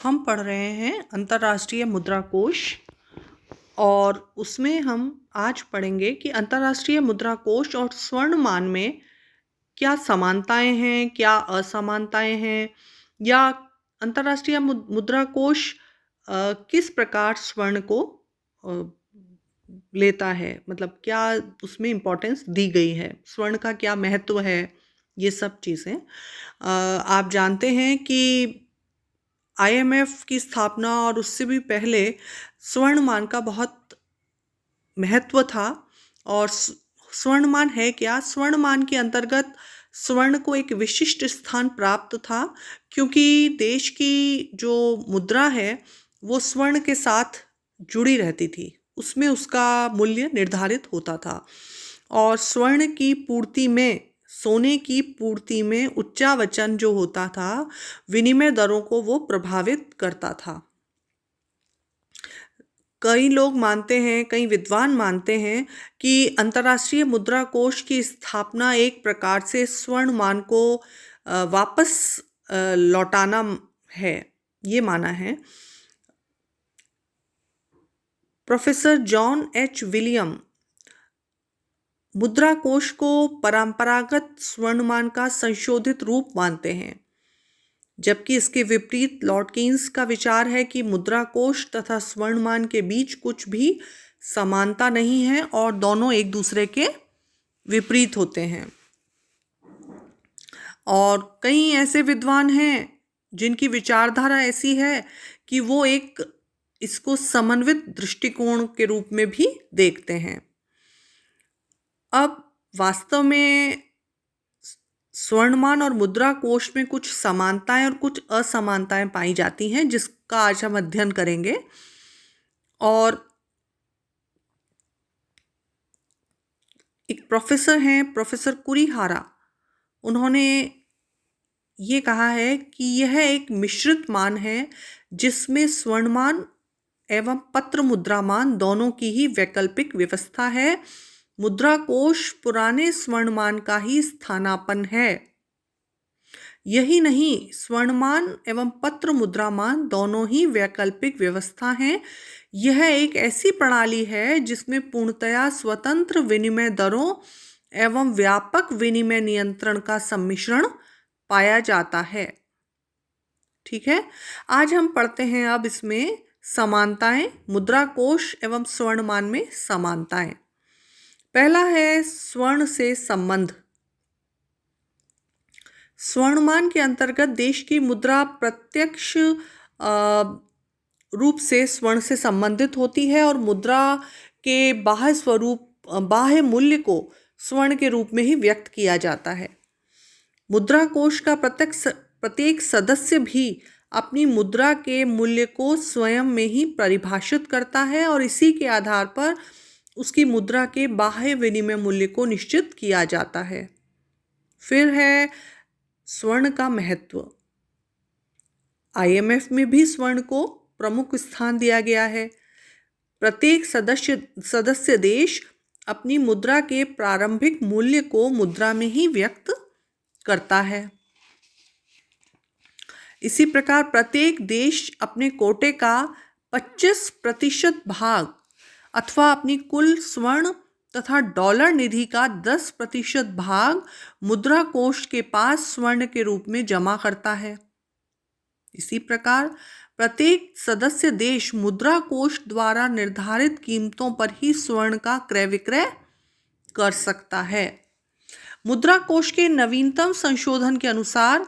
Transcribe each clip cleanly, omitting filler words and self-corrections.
हम पढ़ रहे हैं अंतर्राष्ट्रीय मुद्रा कोष और उसमें हम आज पढ़ेंगे कि अंतर्राष्ट्रीय मुद्रा कोष और स्वर्ण मान में क्या समानताएं हैं, क्या असमानताएं हैं, या अंतर्राष्ट्रीय मुद्रा कोष किस प्रकार स्वर्ण को अ, लेता है, मतलब क्या उसमें इम्पोर्टेंस दी गई है, स्वर्ण का क्या महत्व है, ये सब चीज़ें आप जानते हैं कि आईएमएफ की स्थापना और उससे भी पहले स्वर्ण मान का बहुत महत्व था। और स्वर्ण मान है क्या? स्वर्ण मान के अंतर्गत स्वर्ण को एक विशिष्ट स्थान प्राप्त था, क्योंकि देश की जो मुद्रा है वो स्वर्ण के साथ जुड़ी रहती थी, उसमें उसका मूल्य निर्धारित होता था। और स्वर्ण की पूर्ति में, सोने की पूर्ति में उच्चावचन जो होता था, विनिमय दरों को वो प्रभावित करता था। कई लोग मानते हैं, कई विद्वान मानते हैं कि अंतर्राष्ट्रीय मुद्रा कोष की स्थापना एक प्रकार से स्वर्ण मान को वापस लौटाना है, ये माना है। प्रोफेसर जॉन एच विलियम मुद्रा कोष को परंपरागत स्वर्णमान का संशोधित रूप मानते हैं, जबकि इसके विपरीत लॉर्ड केन्स का विचार है कि मुद्रा कोष तथा स्वर्णमान के बीच कुछ भी समानता नहीं है और दोनों एक दूसरे के विपरीत होते हैं। और कई ऐसे विद्वान हैं जिनकी विचारधारा ऐसी है कि वो इसको समन्वित दृष्टिकोण के रूप में भी देखते हैं। अब वास्तव में स्वर्णमान और मुद्रा कोष में कुछ समानताएं और कुछ असमानताएं पाई जाती हैं, जिसका आज हम अध्ययन करेंगे। और एक प्रोफेसर हैं, प्रोफेसर कुरिहारा, उन्होंने ये कहा है कि यह एक मिश्रित मान है जिसमें स्वर्णमान एवं पत्र मुद्रामान दोनों की ही वैकल्पिक व्यवस्था है। मुद्रा कोष पुराने स्वर्णमान का ही स्थानापन्न है। यही नहीं, स्वर्णमान एवं पत्र मुद्रामान दोनों ही वैकल्पिक व्यवस्था हैं। यह एक ऐसी प्रणाली है जिसमें पूर्णतया स्वतंत्र विनिमय दरों एवं व्यापक विनिमय नियंत्रण का सम्मिश्रण पाया जाता है। ठीक है, आज हम पढ़ते हैं अब इसमें समानताएं, मुद्रा कोष एवं स्वर्णमान में समानताएं। पहला है स्वर्ण से संबंध। स्वर्णमान के अंतर्गत देश की मुद्रा प्रत्यक्ष रूप से स्वर्ण से संबंधित होती है और मुद्रा के बाह्य मूल्य को स्वर्ण के रूप में ही व्यक्त किया जाता है। मुद्रा कोष का प्रत्येक सदस्य भी अपनी मुद्रा के मूल्य को स्वयं में ही परिभाषित करता है और इसी के आधार पर उसकी मुद्रा के बाह्य विनिमय मूल्य को निश्चित किया जाता है। फिर है स्वर्ण का महत्व। आईएमएफ में भी स्वर्ण को प्रमुख स्थान दिया गया है। प्रत्येक सदस्य देश अपनी मुद्रा के प्रारंभिक मूल्य को मुद्रा में ही व्यक्त करता है। इसी प्रकार प्रत्येक देश अपने कोटे का 25% भाग अथवा अपनी कुल स्वर्ण तथा डॉलर निधि का 10% भाग मुद्रा कोष के पास स्वर्ण के रूप में जमा करता है। इसी प्रकार प्रत्येक सदस्य देश मुद्रा कोष द्वारा निर्धारित कीमतों पर ही स्वर्ण का क्रय विक्रय कर सकता है। मुद्रा कोष के नवीनतम संशोधन के अनुसार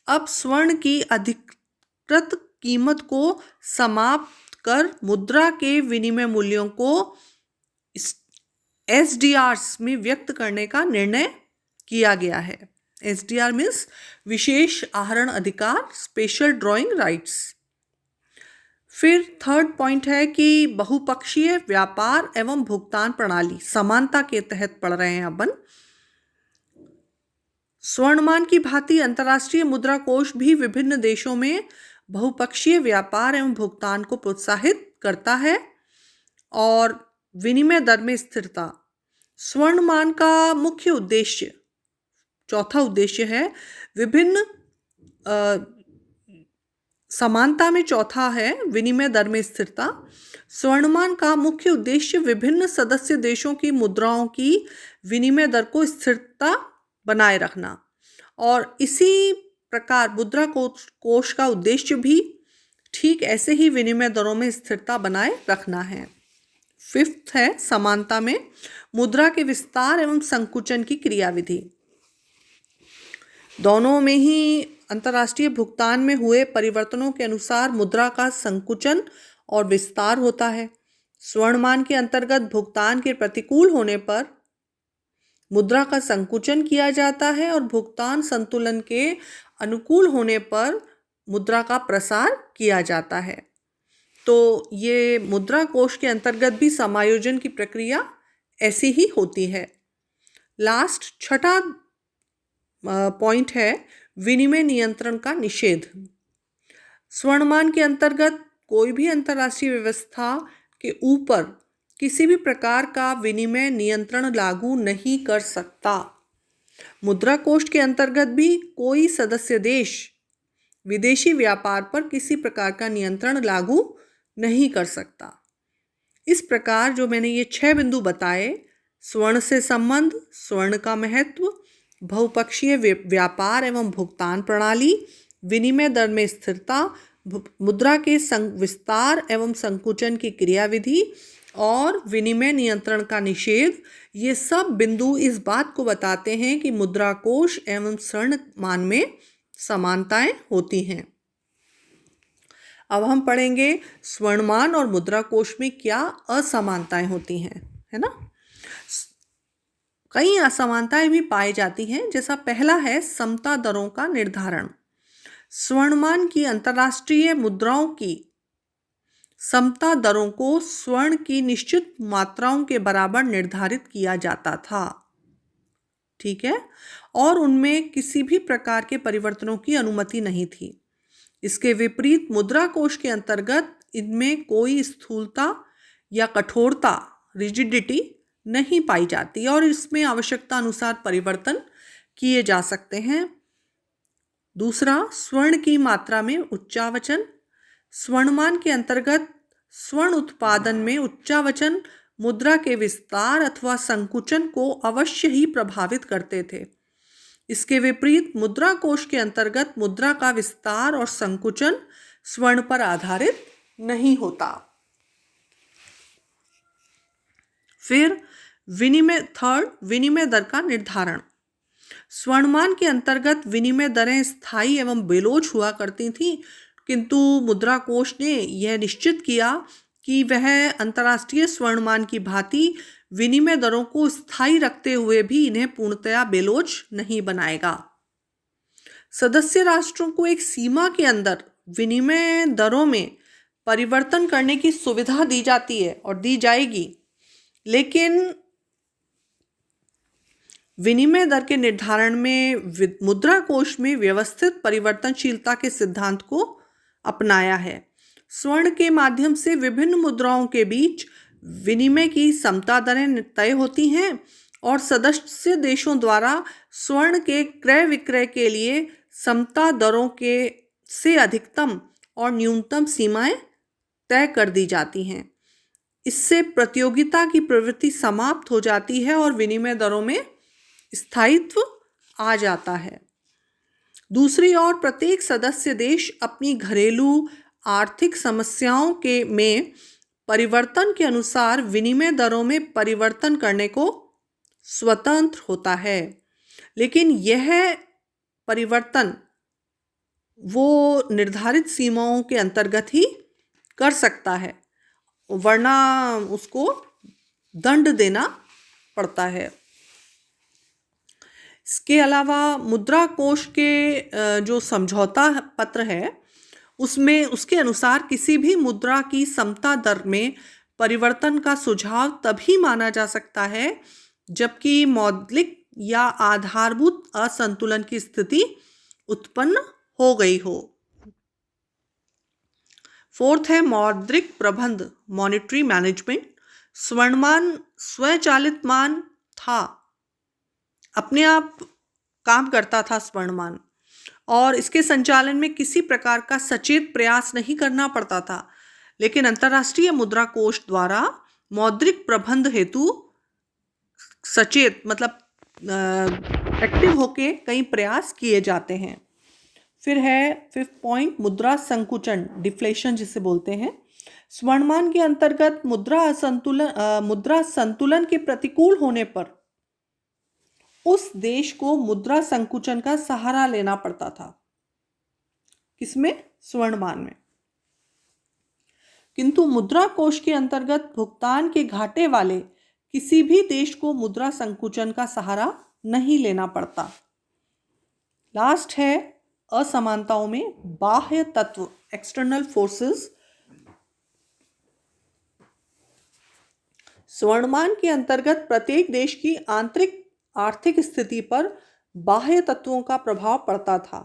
अब स्वर्ण की अधिकृत कीमत को समाप्त कर मुद्रा के विनिमय मूल्यों को एसडीआर्स में व्यक्त करने का निर्णय किया गया है। एसडीआर मीन्स विशेष आहरण अधिकार, स्पेशल ड्रॉइंग राइट्स। फिर थर्ड पॉइंट है कि बहुपक्षीय व्यापार एवं भुगतान प्रणाली, समानता के तहत पढ़ रहे हैं अपन। स्वर्णमान की भांति अंतर्राष्ट्रीय मुद्रा कोष भी विभिन्न देशों में बहुपक्षीय व्यापार एवं भुगतान को प्रोत्साहित करता है और विनिमय दर में स्थिरता। स्वर्णमान का मुख्य उद्देश्य, चौथा उद्देश्य है विभिन्न समानता में चौथा है विनिमय दर में स्थिरता। स्वर्णमान का मुख्य उद्देश्य विभिन्न सदस्य देशों की मुद्राओं की विनिमय दर को स्थिरता बनाए रखना, और इसी प्रकार मुद्रा कोष का उद्देश्य भी ठीक ऐसे ही विनिमय दरों में स्थिरता बनाए रखना है। फिफ्थ है समानता में मुद्रा के विस्तार एवं संकुचन की क्रियाविधि। दोनों में ही अंतर्राष्ट्रीय भुगतान में हुए परिवर्तनों के अनुसार मुद्रा का संकुचन और विस्तार होता है। स्वर्णमान के अंतर्गत भुगतान के प्रतिकूल होने पर मुद्रा का संकुचन किया जाता है और भुगतान संतुलन के अनुकूल होने पर मुद्रा का प्रसार किया जाता है। तो ये मुद्रा कोष के अंतर्गत भी समायोजन की प्रक्रिया ऐसी ही होती है। लास्ट छठा पॉइंट है विनिमय नियंत्रण का निषेध। स्वर्णमान के अंतर्गत कोई भी अंतर्राष्ट्रीय व्यवस्था के ऊपर किसी भी प्रकार का विनिमय नियंत्रण लागू नहीं कर सकता। मुद्रा कोष के अंतर्गत भी कोई सदस्य देश विदेशी व्यापार पर किसी प्रकार का नियंत्रण लागू नहीं कर सकता। इस प्रकार जो मैंने ये 6 बिंदु बताए, स्वर्ण से संबंध, स्वर्ण का महत्व, बहुपक्षीय व्यापार एवं भुगतान प्रणाली, विनिमय दर में स्थिरता, मुद्रा के विस्तार एवं संकुचन की क्रियाविधि और विनिमय नियंत्रण का निषेध, ये सब बिंदु इस बात को बताते हैं कि मुद्रा कोष एवं स्वर्णमान में समानताएं होती हैं। अब हम पढ़ेंगे स्वर्णमान और मुद्रा कोष में क्या असमानताएं होती हैं, है ना। कई असमानताएं भी पाई जाती हैं। जैसा पहला है समता दरों का निर्धारण। स्वर्णमान की अंतर्राष्ट्रीय मुद्राओं की समता दरों को स्वर्ण की निश्चित मात्राओं के बराबर निर्धारित किया जाता था, ठीक है, और उनमें किसी भी प्रकार के परिवर्तनों की अनुमति नहीं थी। इसके विपरीत मुद्रा कोष के अंतर्गत इनमें कोई स्थूलता या कठोरता, रिजिडिटी नहीं पाई जाती और इसमें आवश्यकता अनुसार परिवर्तन किए जा सकते हैं। दूसरा, स्वर्ण की मात्रा में उच्चावचन। स्वर्णमान के अंतर्गत स्वर्ण उत्पादन में उच्चावचन मुद्रा के विस्तार अथवा संकुचन को अवश्य ही प्रभावित करते थे। इसके विपरीत मुद्रा कोष के अंतर्गत मुद्रा का विस्तार और संकुचन स्वर्ण पर आधारित नहीं होता। फिर विनिमय दर का निर्धारण। स्वर्णमान के अंतर्गत विनिमय दरें स्थायी एवं बेलोच हुआ करती थीं, किंतु मुद्रा कोष ने यह निश्चित किया कि वह अंतर्राष्ट्रीय स्वर्णमान की भांति विनिमय दरों को स्थायी रखते हुए भी इन्हें पूर्णतया बेलोच नहीं बनाएगा। सदस्य राष्ट्रों को एक सीमा के अंदर विनिमय दरों में परिवर्तन करने की सुविधा दी जाती है और दी जाएगी, लेकिन विनिमय दर के निर्धारण में मुद्रा कोष में व्यवस्थित परिवर्तनशीलता के सिद्धांत को अपनाया है। स्वर्ण के माध्यम से विभिन्न मुद्राओं के बीच विनिमय की समता दरें तय होती हैं और सदस्य देशों द्वारा स्वर्ण के क्रय विक्रय के लिए समता दरों के से अधिकतम और न्यूनतम सीमाएं तय कर दी जाती हैं। इससे प्रतियोगिता की प्रवृत्ति समाप्त हो जाती है और विनिमय दरों में स्थायित्व आ जाता है। दूसरी ओर प्रत्येक सदस्य देश अपनी घरेलू आर्थिक समस्याओं में परिवर्तन के अनुसार विनिमय दरों में परिवर्तन करने को स्वतंत्र होता है, लेकिन यह परिवर्तन वो निर्धारित सीमाओं के अंतर्गत ही कर सकता है, वरना उसको दंड देना पड़ता है। इसके अलावा मुद्रा कोष के जो समझौता पत्र है उसमें उसके अनुसार किसी भी मुद्रा की समता दर में परिवर्तन का सुझाव तभी माना जा सकता है जबकि मौलिक या आधारभूत असंतुलन की स्थिति उत्पन्न हो गई हो। फोर्थ है मौद्रिक प्रबंध, मॉनेटरी मैनेजमेंट। स्वर्णमान स्वचालित मान था, अपने आप काम करता था स्वर्णमान, और इसके संचालन में किसी प्रकार का सचेत प्रयास नहीं करना पड़ता था। लेकिन अंतर्राष्ट्रीय मुद्रा कोष द्वारा मौद्रिक प्रबंध हेतु सचेत मतलब एक्टिव होके कई प्रयास किए जाते हैं। फिर है 5th पॉइंट, मुद्रा संकुचन, डिफ्लेशन जिसे बोलते हैं। स्वर्णमान के अंतर्गत मुद्रा संतुलन के प्रतिकूल होने पर उस देश को मुद्रा संकुचन का सहारा लेना पड़ता था। किसमें? स्वर्णमान में। किंतु मुद्रा कोष के अंतर्गत भुगतान के घाटे वाले किसी भी देश को मुद्रा संकुचन का सहारा नहीं लेना पड़ता। लास्ट है असमानताओं में बाह्य तत्व, एक्सटर्नल फोर्सेस। स्वर्णमान के अंतर्गत प्रत्येक देश की आंतरिक आर्थिक स्थिति पर बाह्य तत्वों का प्रभाव पड़ता था,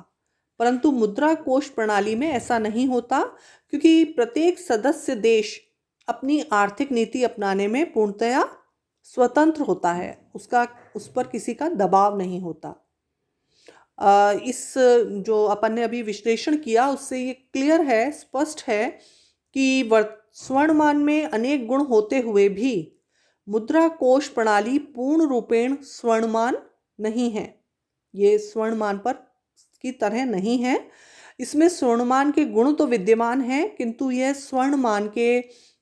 परंतु मुद्रा कोष प्रणाली में ऐसा नहीं होता, क्योंकि प्रत्येक सदस्य देश अपनी आर्थिक नीति अपनाने में पूर्णतया स्वतंत्र होता है, उस पर किसी का दबाव नहीं होता। इस जो अपन ने अभी विश्लेषण किया उससे ये क्लियर है, स्पष्ट है कि स्वर्णमान में अनेक गुण होते हुए भी मुद्रा कोष प्रणाली पूर्ण रूपेण स्वर्णमान नहीं है। ये स्वर्णमान पर की तरह नहीं है। इसमें स्वर्णमान के गुण तो विद्यमान हैं, किंतु यह स्वर्णमान के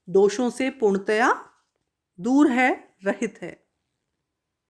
दोषों से पूर्णतया दूर है, रहित है।